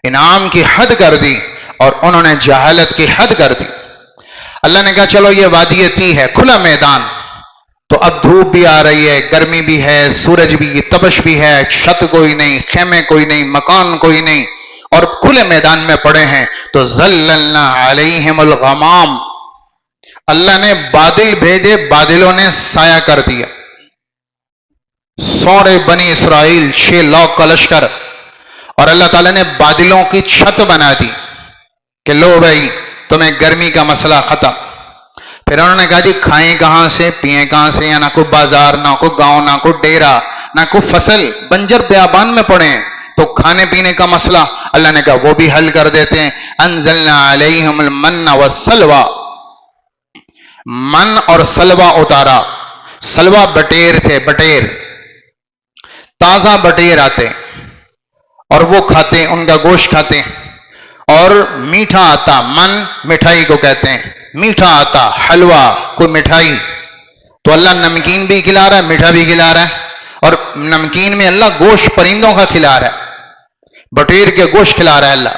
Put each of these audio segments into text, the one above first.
انعام کی حد کر دی اور انہوں نے جہالت کی حد کر دی۔ اللہ نے کہا چلو یہ وادی تی ہے، کھلا میدان، تو اب دھوپ بھی آ رہی ہے، گرمی بھی ہے، سورج بھی، تپش بھی ہے، چھت کوئی نہیں، خیمے کوئی نہیں، مکان کوئی نہیں، اور کھلے میدان میں پڑے ہیں، تو ظللنا علیہم الغمام، اللہ نے بادل بھیجے، بادلوں نے سایہ کر دیا۔ سورے بنی اسرائیل 6 لاکھ کا لشکر، اور اللہ تعالیٰ نے بادلوں کی چھت بنا دی کہ لو بھائی تمہیں گرمی کا مسئلہ ختم۔ پھر انہوں نے کہا جی کھائیں کہاں سے، پیئیں کہاں سے، یا نہ کوئی بازار، نہ کوئی گاؤں، نہ کوئی ڈیرا، نہ کوئی فصل، بنجر بیابان میں پڑے ہیں، تو کھانے پینے کا مسئلہ اللہ نے کہا وہ بھی حل کر دیتے ہیں۔ انزلنا علیہم المن والسلوى، من اور سلوہ اتارا۔ سلوہ بٹیر تھے، بٹیر، تازہ بٹیر آتے اور وہ کھاتے، ان کا گوشت کھاتے، اور میٹھا آتا، من مٹھائی کو کہتے ہیں، میٹھا آتا، حلوہ، کوئی مٹھائی، تو اللہ نمکین بھی کھلا رہا ہے، میٹھا بھی کھلا رہا ہے، اور نمکین میں اللہ گوشت پرندوں کا کھلا رہا ہے، بٹیر کے گوشت کھلا رہا ہے اللہ۔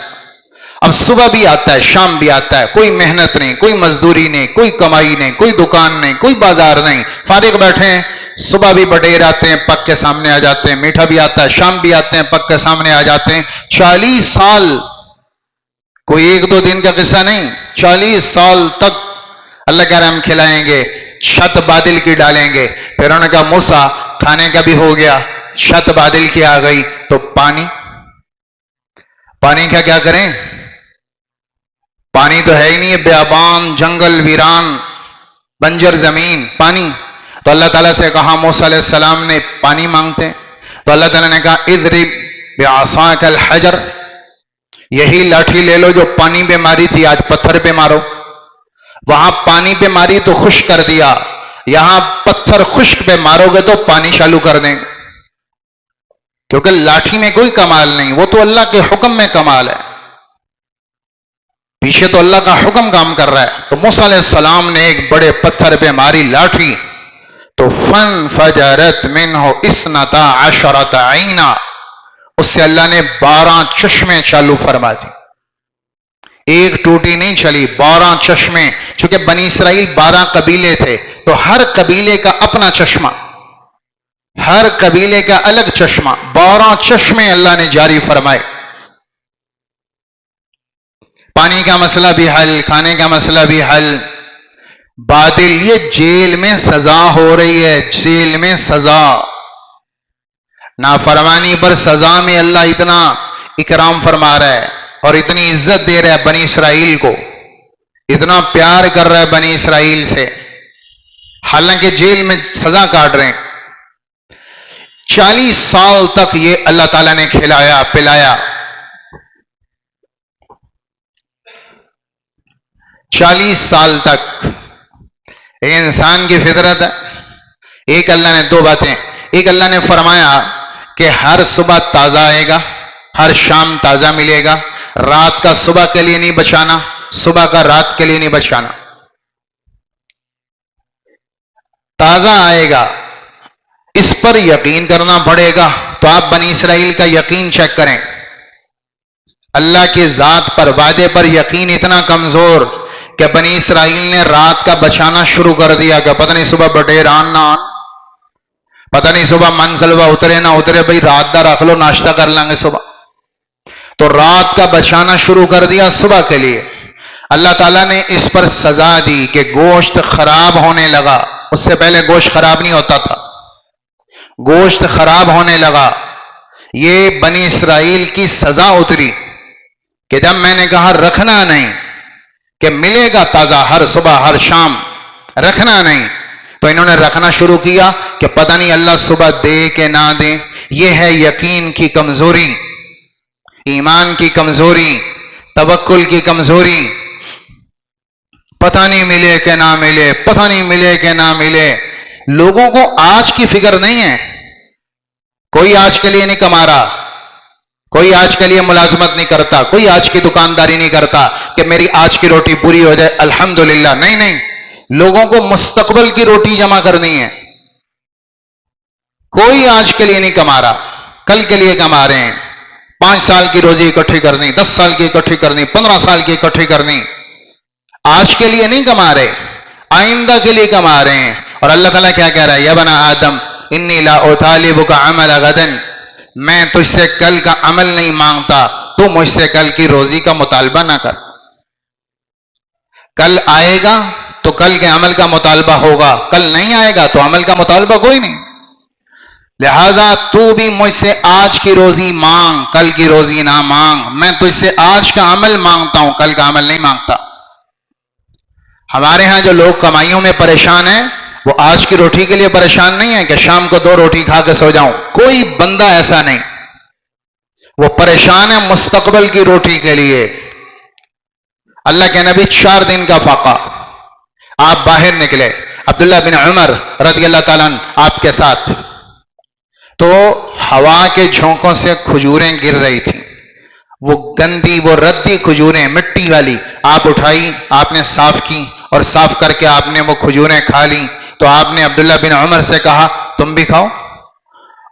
اب صبح بھی آتا ہے، شام بھی آتا ہے، کوئی محنت نہیں، کوئی مزدوری نہیں، کوئی کمائی نہیں، کوئی دکان نہیں، کوئی بازار نہیں، فارغ بیٹھے ہیں، صبح بھی بٹیر آتے ہیں، پک کے سامنے آ جاتے ہیں، میٹھا بھی آتا ہے، شام بھی آتے ہیں، پک کے سامنے آ جاتے ہیں۔ 40 سال، کوئی 1-2 دن کا قصہ نہیں، 40 سال تک اللہ کہہ رہا ہم کھلائیں گے، چھت بادل کی ڈالیں گے۔ پھر انہوں نے کہا موسیٰ کھانے کا بھی ہو گیا، چھت بادل کی آ گئی، تو پانی کا کیا کریں؟ پانی تو ہے ہی نہیں، بیابان، جنگل، ویران، بنجر زمین، پانی۔ تو اللہ تعالیٰ سے کہا، موسیٰ علیہ السلام نے پانی مانگتے، تو اللہ تعالیٰ نے کہا اضرب بعصاک الحجر، یہی لاٹھی لے لو جو پانی پہ ماری تھی، آج پتھر پہ مارو۔ وہاں پانی پہ ماری تو خشک کر دیا، یہاں پتھر خشک پہ مارو گے تو پانی چالو کر دیں گے، کیونکہ لاٹھی میں کوئی کمال نہیں، وہ تو اللہ کے حکم میں کمال ہے، پیچھے تو اللہ کا حکم کام کر رہا ہے۔ تو موسیٰ علیہ السلام نے ایک بڑے پتھر پہ ماری لاٹھی، تو فانفجرت منہ 12 عینا، اس سے اللہ نے 12 چشمے چالو فرما دی، ایک ٹوٹی نہیں چلی، 12 چشمے، چونکہ بنی اسرائیل 12 قبیلے تھے، تو ہر قبیلے کا اپنا چشمہ، ہر قبیلے کا الگ چشمہ، 12 چشمے اللہ نے جاری فرمائے۔ پانی کا مسئلہ بھی حل، کھانے کا مسئلہ بھی حل۔ بادل، یہ جیل میں سزا ہو رہی ہے، جیل میں سزا، نافرمانی پر سزا میں اللہ اتنا اکرام فرما رہا ہے اور اتنی عزت دے رہا ہے بنی اسرائیل کو، اتنا پیار کر رہا ہے بنی اسرائیل سے، حالانکہ جیل میں سزا کاٹ رہے ہیں۔ 40 سال تک یہ اللہ تعالیٰ نے کھلایا پلایا، 40 سال تک۔ انسان کی فطرت ہے، ایک اللہ نے 2 باتیں، ایک اللہ نے فرمایا کہ ہر صبح تازہ آئے گا، ہر شام تازہ ملے گا، رات کا صبح کے لیے نہیں بچانا، صبح کا رات کے لیے نہیں بچانا، تازہ آئے گا، اس پر یقین کرنا پڑے گا۔ تو آپ بنی اسرائیل کا یقین چیک کریں، اللہ کی ذات پر، وعدے پر یقین اتنا کمزور کہ بنی اسرائیل نے رات کا بچانا شروع کر دیا کہ پتہ نہیں صبح بٹیر آن نہ آن، پتہ نہیں صبح منسلوہ اترے نہ اترے، بھئی رات دا رکھ لو، ناشتہ کر لیں گے صبح۔ تو رات کا بچانا شروع کر دیا صبح کے لیے۔ اللہ تعالیٰ نے اس پر سزا دی کہ گوشت خراب ہونے لگا، اس سے پہلے گوشت خراب نہیں ہوتا تھا، گوشت خراب ہونے لگا۔ یہ بنی اسرائیل کی سزا اتری کہ جب میں نے کہا رکھنا نہیں، کہ ملے گا تازہ ہر صبح ہر شام، رکھنا نہیں، تو انہوں نے رکھنا شروع کیا کہ پتہ نہیں اللہ صبح دے کہ نہ دے۔ یہ ہے یقین کی کمزوری، ایمان کی کمزوری، توکل کی کمزوری، پتہ نہیں ملے کہ نہ ملے، پتہ نہیں ملے کہ نہ ملے۔ لوگوں کو آج کی فکر نہیں ہے، کوئی آج کے لیے نہیں کما رہا، کوئی آج کے لیے ملازمت نہیں کرتا، کوئی آج کی دکانداری نہیں کرتا کہ میری آج کی روٹی پوری ہو جائے الحمدللہ، نہیں نہیں، لوگوں کو مستقبل کی روٹی جمع کرنی ہے۔ کوئی آج کے لیے نہیں کما رہا، کل کے لیے کما رہے ہیں، 5 سال کی روزی اکٹھی کرنی، 10 سال کی اکٹھی کرنی، 15 سال کی اکٹھی کرنی. آج کے لیے نہیں کما رہے، آئندہ کے لیے کما رہے ہیں. اور اللہ تعالیٰ کیا کہہ رہا ہے؟ یا بنا آدم انی لا اطالبک عمل غدن، میں تجھ سے کل کا عمل نہیں مانگتا، تو مجھ سے کل کی روزی کا مطالبہ نہ کر. کل آئے گا تو کل کے عمل کا مطالبہ ہوگا، کل نہیں آئے گا تو عمل کا مطالبہ کوئی نہیں. لہذا تو بھی مجھ سے آج کی روزی مانگ، کل کی روزی نہ مانگ. میں تجھ سے آج کا عمل مانگتا ہوں، کل کا عمل نہیں مانگتا. ہمارے ہاں جو لوگ کمائیوں میں پریشان ہیں وہ آج کی روٹی کے لیے پریشان نہیں ہے کہ شام کو 2 روٹی کھا کے سو جاؤں. کوئی بندہ ایسا نہیں، وہ پریشان ہے مستقبل کی روٹی کے لیے. اللہ کے نبی 4 دن کا فاقہ، آپ باہر نکلے، عبداللہ بن عمر رضی اللہ تعالیٰ عنہ آپ کے ساتھ، تو ہوا کے جھونکوں سے کھجوریں گر رہی تھیں. وہ گندی، وہ ردی کھجوریں مٹی والی آپ اٹھائی، آپ نے صاف کی اور صاف کر کے آپ نے وہ کھجوریں کھا لی. تو آپ نے عبداللہ بن عمر سے کہا تم بھی کھاؤ.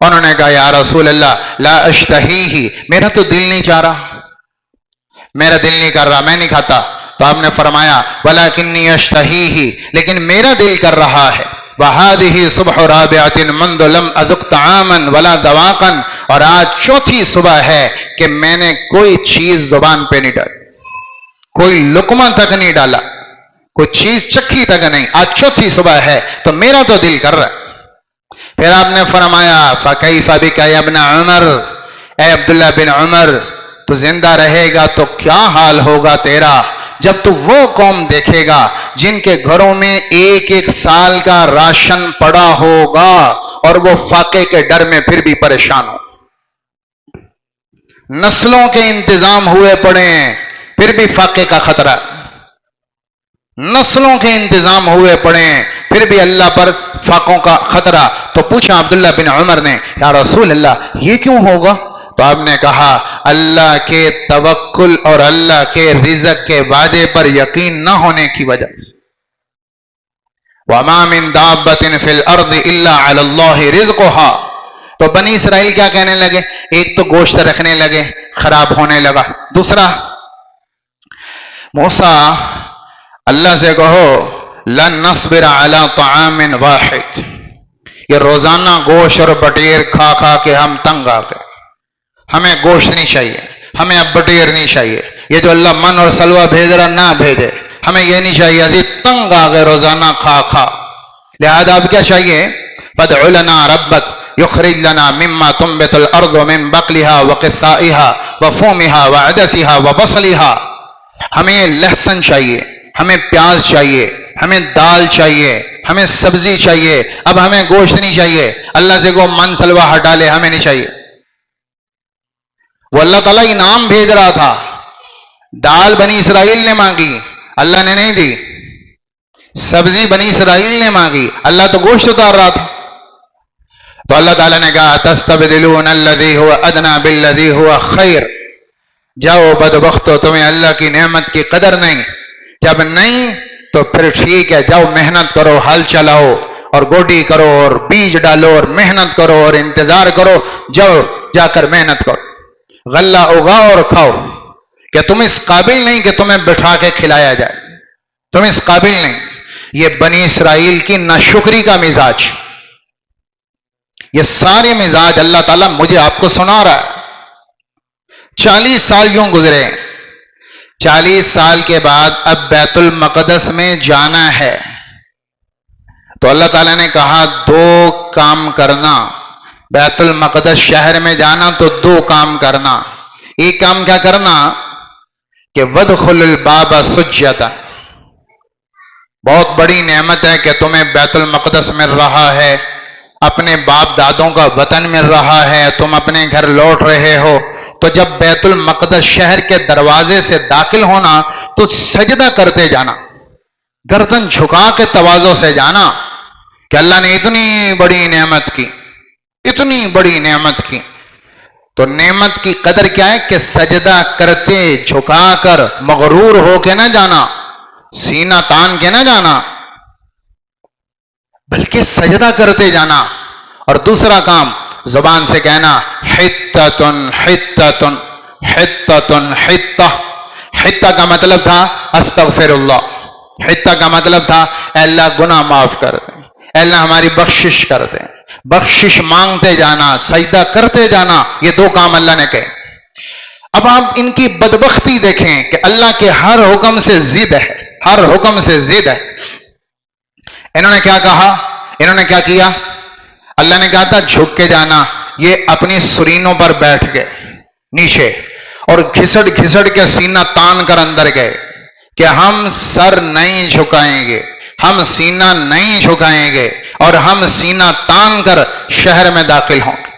انہوں نے کہا یا رسول اللہ لا اشتہیہ، میرا تو دل نہیں چاہ رہا، میرا دل نہیں کر رہا، میں نہیں کھاتا. تو آپ نے فرمایا ولکنی اشتہیہ، لیکن میرا دل کر رہا ہے. وَهَذِهِ صُبْحُ رَابِعَةٍ مَنْذُ لَمْ أَذُقْ طَعَامًا وَلَا دَوَاقًا، اور آج 4تھی صبح ہے کہ میں نے کوئی چیز زبان پہ نہیں ڈالی، کوئی لقمہ تک نہیں ڈالا، کوئی چیز چکھی تک نہیں. آج 4تھی صبح ہے تو میرا تو دل کر رہا ہے. پھر آپ نے فرمایا فَكَيْفَ بِكَ يَا ابْنَ عُمَرَ، اے عبداللہ بن عمر، تو زندہ رہے گا تو کیا حال ہوگا تیرا جب تو وہ قوم دیکھے گا جن کے گھروں میں 1 سال کا راشن پڑا ہوگا اور وہ فاقے کے ڈر میں پھر بھی پریشان ہو. نسلوں کے انتظام ہوئے پڑے ہیں پھر بھی فاقے کا خطرہ، نسلوں کے انتظام ہوئے پڑے ہیں پھر بھی اللہ پر فاقوں کا خطرہ. تو پوچھا عبداللہ بن عمر نے یا رسول اللہ یہ کیوں ہوگا؟ تو آپ نے کہا اللہ کے توکل اور اللہ کے رزق کے وعدے پر یقین نہ ہونے کی وجہ سے. وَمَا مِن دَابَّةٍ فِي الْأَرْضِ إِلَّا عَلَى اللَّهِ رِزْقُهَا. تو بنی اسرائیل کیا کہنے لگے؟ ایک تو گوشت رکھنے لگے، خراب ہونے لگا. دوسرا موسیٰ اللہ سے کہو لن نصبر علی طعام واحد، یہ روزانہ گوشت اور بٹیر کھا کھا کے ہم تنگ آ گئے، ہمیں گوشت نہیں چاہیے، ہمیں اب بٹیر نہیں چاہیے، یہ جو اللہ من اور سلوہ بھیج رہا نہ بھیجے، ہمیں یہ نہیں چاہیے، اسی تنگ آ گئے روزانہ کھا کھا. لہذا اب کیا چاہیے؟ فادع لنا ربک یخرج لنا مما تنبت الارض من بقلها وقثائها وفومها وعدسها وبصلها. ہمیں لہسن چاہیے، ہمیں پیاز چاہیے، ہمیں دال چاہیے، ہمیں سبزی چاہیے، اب ہمیں گوشت نہیں چاہیے. اللہ سے کو من سلوہ ہٹا لے، ہمیں نہیں چاہیے. وہ اللہ تعالیٰ انعام بھیج رہا تھا. دال بنی اسرائیل نے مانگی، اللہ نے نہیں دی. سبزی بنی اسرائیل نے مانگی، اللہ تو گوشت اتار رہا تھا. تو اللہ تعالیٰ نے کہا تستبدلون الذی هو ادنی بالذی هو خیر. جاؤ بدبختو، تمہیں اللہ کی نعمت کی قدر نہیں. جب نہیں تو پھر ٹھیک ہے، جاؤ محنت کرو، ہل چلاؤ اور گوڈی کرو اور بیج ڈالو اور محنت کرو اور انتظار کرو. جاؤ جا کر محنت کرو، غلہ اگاؤ اور کھاؤ. کہ تم اس قابل نہیں کہ تمہیں بٹھا کے کھلایا جائے، تم اس قابل نہیں. یہ بنی اسرائیل کی ناشکری کا مزاج، یہ سارے مزاج اللہ تعالیٰ مجھے آپ کو سنا رہا ہے. 40 سال یوں گزرے، 40 سال کے بعد اب بیت المقدس میں جانا ہے. تو اللہ تعالیٰ نے کہا 2 کام کرنا. بیت المقدس شہر میں جانا تو 2 کام کرنا. ایک کام کیا کرنا کہ وَادْخُلُ الْبَابَ سُجَّدًا. بہت بڑی نعمت ہے کہ تمہیں بیت المقدس مل رہا ہے، اپنے باپ دادوں کا وطن مل رہا ہے، تم اپنے گھر لوٹ رہے ہو. تو جب بیت المقدس شہر کے دروازے سے داخل ہونا تو سجدہ کرتے جانا، گردن جھکا کے تواضع سے جانا کہ اللہ نے اتنی بڑی نعمت کی، اتنی بڑی نعمت کی. تو نعمت کی قدر کیا ہے کہ سجدہ کرتے جھکا کر مغرور ہو کے نہ جانا، سینہ تان کے نہ جانا، بلکہ سجدہ کرتے جانا. اور دوسرا کام زبان سے کہنا حتتن حتتن حتتن حتہ. حتہ کا مطلب تھا استغفر اللہ. حتہ کا مطلب تھا اے اللہ گناہ معاف کر دیں، اے اللہ ہماری بخشش کر دیں. بخشش مانگتے جانا، سجدہ کرتے جانا، یہ دو کام اللہ نے کہے. اب آپ ان کی بدبختی دیکھیں کہ اللہ کے ہر حکم سے ضد ہے، ہر حکم سے ضد ہے. انہوں نے کیا کہا؟ انہوں نے کیا کیا؟ اللہ نے کہا تھا جھک کے جانا، یہ اپنی سرینوں پر بیٹھ گئے نیچے اور گھسڑ گھسڑ کے سینہ تان کر اندر گئے کہ ہم سر نہیں جھکائیں گے، ہم سینہ نہیں جھکائیں گے اور ہم سینہ تان کر شہر میں داخل ہوں گے.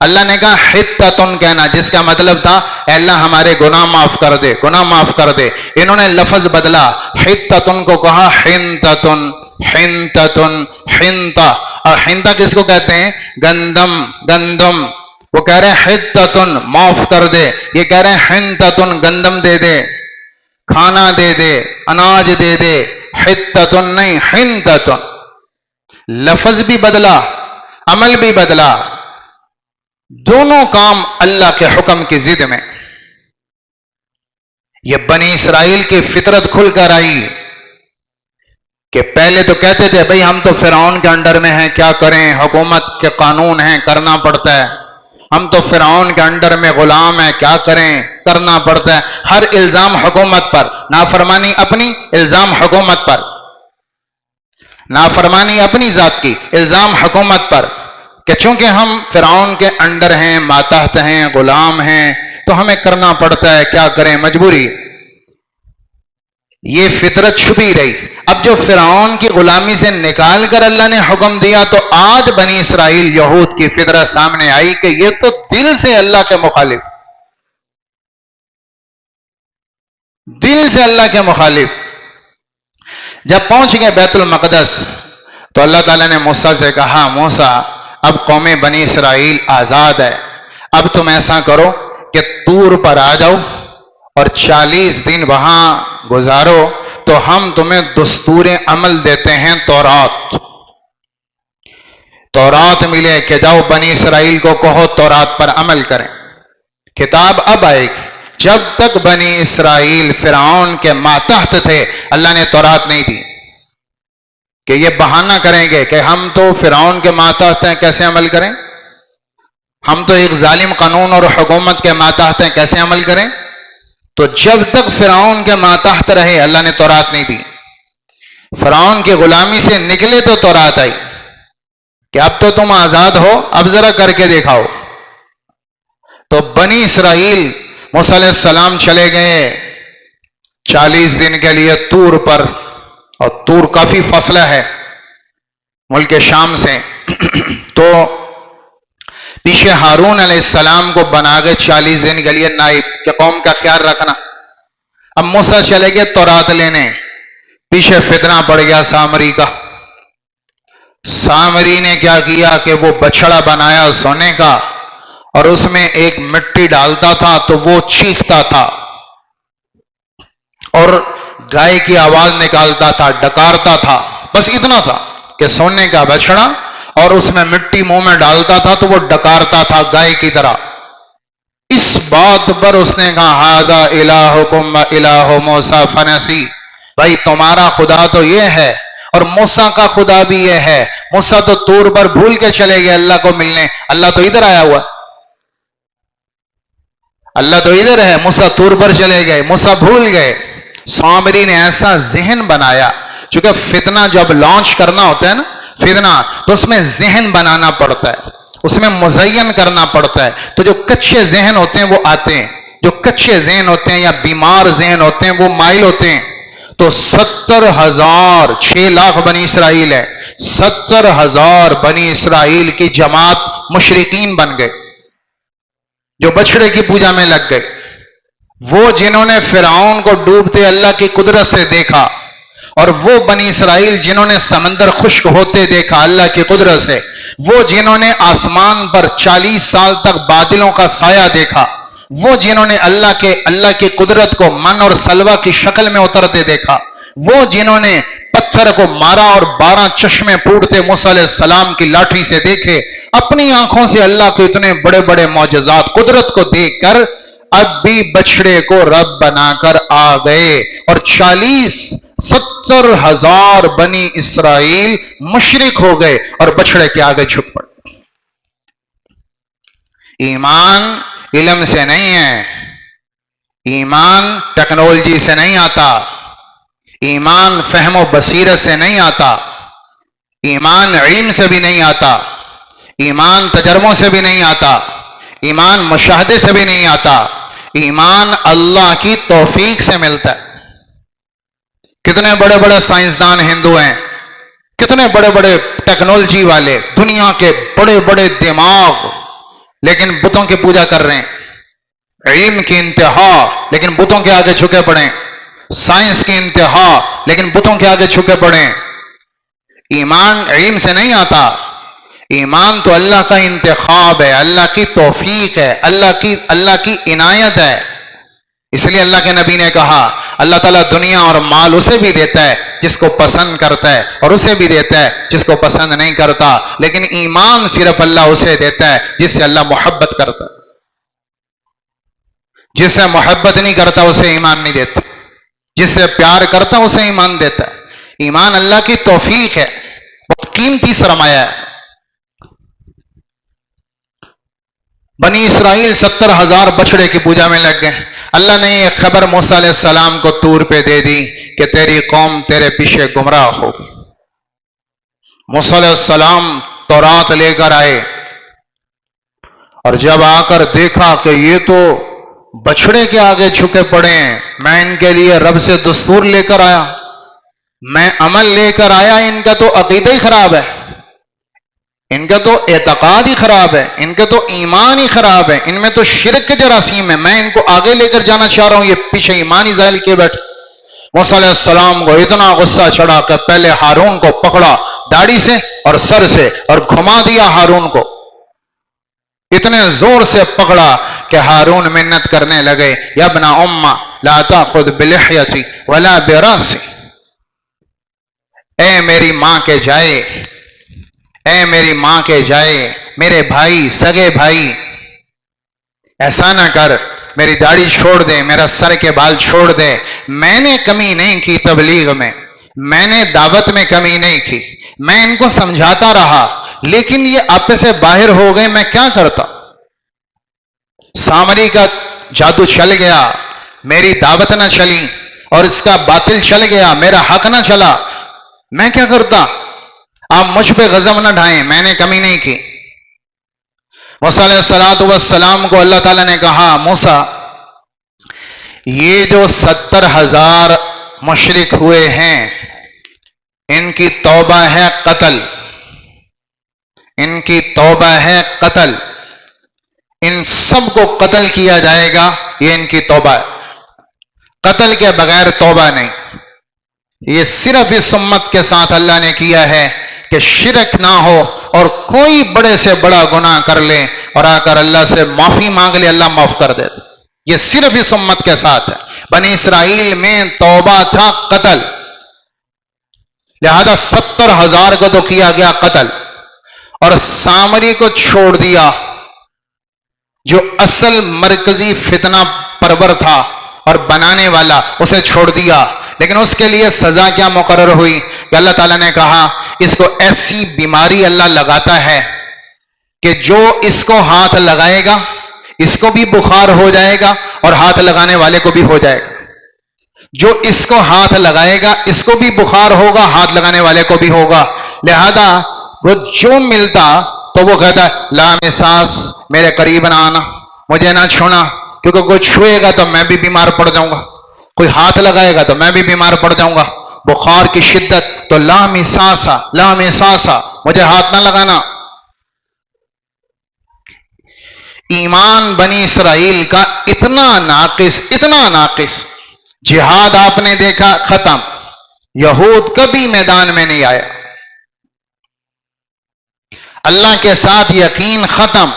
اللہ نے کہا حتتن کہنا، جس کا مطلب تھا اے اللہ ہمارے گناہ معاف کر دے، گناہ معاف کر دے. انہوں نے لفظ بدلا، حتتن کو کہا حنتتن حنتتن حنتا. اور حنتا کس کو کہتے ہیں؟ گندم، گندم. وہ کہہ رہے ہیں حتتن معاف کر دے، یہ کہہ رہے ہیں حنتتن گندم دے دے، کھانا دے دے، اناج دے دے. حتتن نہیں حنتتن. لفظ بھی بدلا، عمل بھی بدلا، دونوں کام اللہ کے حکم کی ضد میں. یہ بنی اسرائیل کی فطرت کھل کر آئی کہ پہلے تو کہتے تھے بھئی ہم تو فرعون کے انڈر میں ہیں، کیا کریں، حکومت کے قانون ہیں، کرنا پڑتا ہے. ہم تو فرعون کے انڈر میں غلام ہیں، کیا کریں، کرنا پڑتا ہے. ہر الزام حکومت پر، نافرمانی اپنی، الزام حکومت پر. نافرمانی اپنی ذات کی، الزام حکومت پر کہ چونکہ ہم فرعون کے انڈر ہیں، ماتحت ہیں، غلام ہیں، تو ہمیں کرنا پڑتا ہے، کیا کریں، مجبوری. یہ فطرت چھپی رہی. اب جو فرعون کی غلامی سے نکال کر اللہ نے حکم دیا تو آج بنی اسرائیل یہود کی فطرت سامنے آئی کہ یہ تو دل سے اللہ کے مخالف، دل سے اللہ کے مخالف. جب پہنچ گئے بیت المقدس تو اللہ تعالیٰ نے موسیٰ سے کہا موسیٰ اب قوم بنی اسرائیل آزاد ہے، اب تم ایسا کرو کہ طور پر آ جاؤ اور 40 دن وہاں گزارو تو ہم تمہیں دستور عمل دیتے ہیں. تورات ملے کہ جاؤ بنی اسرائیل کو کہو تورات پر عمل کریں. کتاب اب آئے گی. جب تک بنی اسرائیل فرعون کے ماتحت تھے اللہ نے تورات نہیں دی کہ یہ بہانہ کریں گے کہ ہم تو فرعون کے ماتحت ہیں، کیسے عمل کریں، ہم تو ایک ظالم قانون اور حکومت کے ماتحت ہیں، کیسے عمل کریں. تو جب تک فرعون کے ماتحت رہے اللہ نے تورات نہیں دی. فرعون کی غلامی سے نکلے تو تورات آئی کہ اب تو تم آزاد ہو، اب ذرا کر کے دکھاؤ. تو بنی اسرائیل موسیٰ علیہ السلام چلے گئے 40 دن کے لیے طور پر، اور طور کافی فاصلہ ہے ملک شام سے. تو پیچھے ہارون علیہ السلام کو بنا گئے 40 دن کے لیے نائب کہ قوم کا خیال رکھنا. اب موسیٰ چلے گئے تورات لینے، پیچھے فتنہ پڑ گیا سامری کا. سامری نے کیا کیا کہ وہ بچڑا بنایا سونے کا اور اس میں ایک مٹی ڈالتا تھا تو وہ چیختا تھا اور گائے کی آواز نکالتا تھا، ڈکارتا تھا. بس اتنا سا کہ سونے کا بچڑا اور اس میں مٹی منہ میں ڈالتا تھا تو وہ ڈکارتا تھا گائے کی طرح. اس بات پر اس نے کہا ھذا الہکم و الہ موسیٰ فنسی. بھائی تمہارا خدا تو یہ ہے اور موسیٰ کا خدا بھی یہ ہے. موسیٰ تو طور پر بھول کے چلے گئے اللہ کو ملنے، اللہ تو ادھر آیا ہوا، اللہ تو ادھر ہے، موسیٰ طور پر چلے گئے، موسیٰ بھول گئے. سامری نے ایسا ذہن بنایا، چونکہ فتنہ جب لانچ کرنا ہوتا ہے نا فتنہ، تو اس میں ذہن بنانا پڑتا ہے، اس میں مزین کرنا پڑتا ہے. تو جو کچے ذہن ہوتے ہیں وہ آتے ہیں، جو کچے ذہن ہوتے ہیں یا بیمار ذہن ہوتے ہیں وہ مائل ہوتے ہیں. تو 70,000 6 لاکھ بنی اسرائیل ہے، 70,000 بنی اسرائیل کی جماعت مشرکین بن گئے جو بچڑے کی پوجا میں لگ گئے. وہ جنہوں نے فرعون کو ڈوبتے اللہ کی قدرت سے دیکھا، اور وہ بنی اسرائیل جنہوں نے سمندر خشک ہوتے دیکھا اللہ کی قدرت سے، وہ جنہوں نے آسمان پر 40 سال تک بادلوں کا سایہ دیکھا، وہ جنہوں نے اللہ کی قدرت کو من اور سلوہ کی شکل میں اترتے دیکھا، وہ جنہوں نے پتھر کو مارا اور 12 چشمے پھوٹتے موسیٰ علیہ السلام کی لاٹھی سے دیکھے، اپنی آنکھوں سے اللہ کے اتنے بڑے بڑے معجزات قدرت کو دیکھ کر اب بھی بچڑے کو رب بنا کر آ گئے، اور 70,000 بنی اسرائیل مشرک ہو گئے اور بچڑے کے آگے جھک پڑے۔ ایمان علم سے نہیں ہے، ایمان ٹیکنالوجی سے نہیں آتا، ایمان فہم و بصیرت سے نہیں آتا، ایمان علم سے بھی نہیں آتا، ایمان تجربوں سے بھی نہیں آتا، ایمان مشاہدے سے بھی نہیں آتا، ایمان اللہ کی توفیق سے ملتا ہے۔ کتنے بڑے بڑے سائنسدان ہندو ہیں، کتنے بڑے بڑے ٹیکنالوجی والے، دنیا کے بڑے بڑے دماغ، لیکن بتوں کی پوجا کر رہے ہیں۔ علم کی انتہا لیکن بتوں کے آگے جھکے پڑے، سائنس کی انتہا لیکن بتوں کے آگے جھکے پڑے۔ ایمان علم سے نہیں آتا، ایمان تو اللہ کا انتخاب ہے، اللہ کی توفیق ہے، اللہ کی عنایت ہے۔ اس لیے اللہ کے نبی نے کہا اللہ تعالیٰ دنیا اور مال اسے بھی دیتا ہے جس کو پسند کرتا ہے، اور اسے بھی دیتا ہے جس کو پسند نہیں کرتا، لیکن ایمان صرف اللہ اسے دیتا ہے جس سے اللہ محبت کرتا ہے۔ جس سے محبت نہیں کرتا اسے ایمان نہیں دیتا، جس سے پیار کرتا اسے ایمان دیتا ہے۔ ایمان اللہ کی توفیق ہے، بہت قیمتی سرمایہ ہے۔ بنی اسرائیل 70,000 بچڑے کی پوجا میں لگ گئے۔ اللہ نے یہ خبر موسیٰ علیہ السلام کو طور پہ دے دی کہ تیری قوم تیرے پیچھے گمراہ ہو۔ موسیٰ علیہ السلام تورات لے کر آئے، اور جب آ کر دیکھا کہ یہ تو بچڑے کے آگے جھکے پڑے ہیں، میں ان کے لیے رب سے دستور لے کر آیا، میں عمل لے کر آیا، ان کا تو عقیدہ ہی خراب ہے، ان کا تو اعتقاد ہی خراب ہے، ان کا تو ایمان ہی خراب ہے، ان میں تو شرک کے جراثیم ہے، میں ان کو آگے لے کر جانا چاہ رہا ہوں، یہ پیچھے ایمان ہی ظاہر کیے بیٹھے۔ موسیٰ علیہ السلام کو اتنا غصہ چڑھا کہ پہلے ہارون کو پکڑا داڑھی سے اور سر سے اور گھما دیا ہارون کو، اتنے زور سے پکڑا کہ ہارون منت کرنے لگے، یا ابن ام لا تاخذ بلحیتی ولا براسی، اے میری ماں کے جائے، اے میری ماں کے جائے، میرے بھائی، سگے بھائی، ایسا نہ کر، میری داڑھی چھوڑ دے، میرا سر کے بال چھوڑ دے۔ میں نے کمی نہیں کی تبلیغ میں، میں نے دعوت میں کمی نہیں کی، میں ان کو سمجھاتا رہا، لیکن یہ آپ سے باہر ہو گئے، میں کیا کرتا؟ سامری کا جادو چل گیا، میری دعوت نہ چلی، اور اس کا باطل چل گیا، میرا حق نہ چلا، میں کیا کرتا؟ آپ مجھ پہ غضب نہ ڈھائیں، میں نے کمی نہیں کی۔ موسیٰ علیہ السلام کو اللہ تعالیٰ نے کہا موسیٰ یہ جو 70,000 مشرک ہوئے ہیں ان کی توبہ ہے قتل، ان کی توبہ ہے قتل، ان سب کو قتل کیا جائے گا، یہ ان کی توبہ ہے، قتل کے بغیر توبہ نہیں۔ یہ صرف اس امت کے ساتھ اللہ نے کیا ہے کہ شرک نہ ہو، اور کوئی بڑے سے بڑا گناہ کر لے اور آ کر اللہ سے معافی مانگ لے، اللہ معاف کر دے۔ یہ صرف اس امت کے ساتھ ہے۔ بنی اسرائیل میں توبہ تھا قتل، لہذا 70,000 کو تو کیا گیا قتل، اور سامری کو چھوڑ دیا جو اصل مرکزی فتنہ پرور تھا اور بنانے والا، اسے چھوڑ دیا۔ لیکن اس کے لیے سزا کیا مقرر ہوئی کہ اللہ تعالیٰ نے کہا اس کو ایسی بیماری اللہ لگاتا ہے کہ جو اس کو ہاتھ لگائے گا اس کو بھی بخار ہو جائے گا اور ہاتھ لگانے والے کو بھی ہو جائے گا، جو اس کو ہاتھ لگائے گا اس کو بھی بخار ہوگا، ہاتھ لگانے والے کو بھی ہوگا۔ لہذا وہ جو ملتا تو وہ کہتا ہے لا مساس، میرے قریب نہ آنا، مجھے نہ چھونا، کیونکہ کوئی چھوئے گا تو میں بھی بیمار پڑ جاؤں گا، کوئی ہاتھ لگائے گا تو میں بھی بیمار پڑ جاؤں گا، بخار کی شدت، تو لا مساسا، لا مساسا، مجھے ہاتھ نہ لگانا۔ ایمان بنی اسرائیل کا اتنا ناقص، جہاد آپ نے دیکھا ختم، یہود کبھی میدان میں نہیں آیا، اللہ کے ساتھ یقین ختم،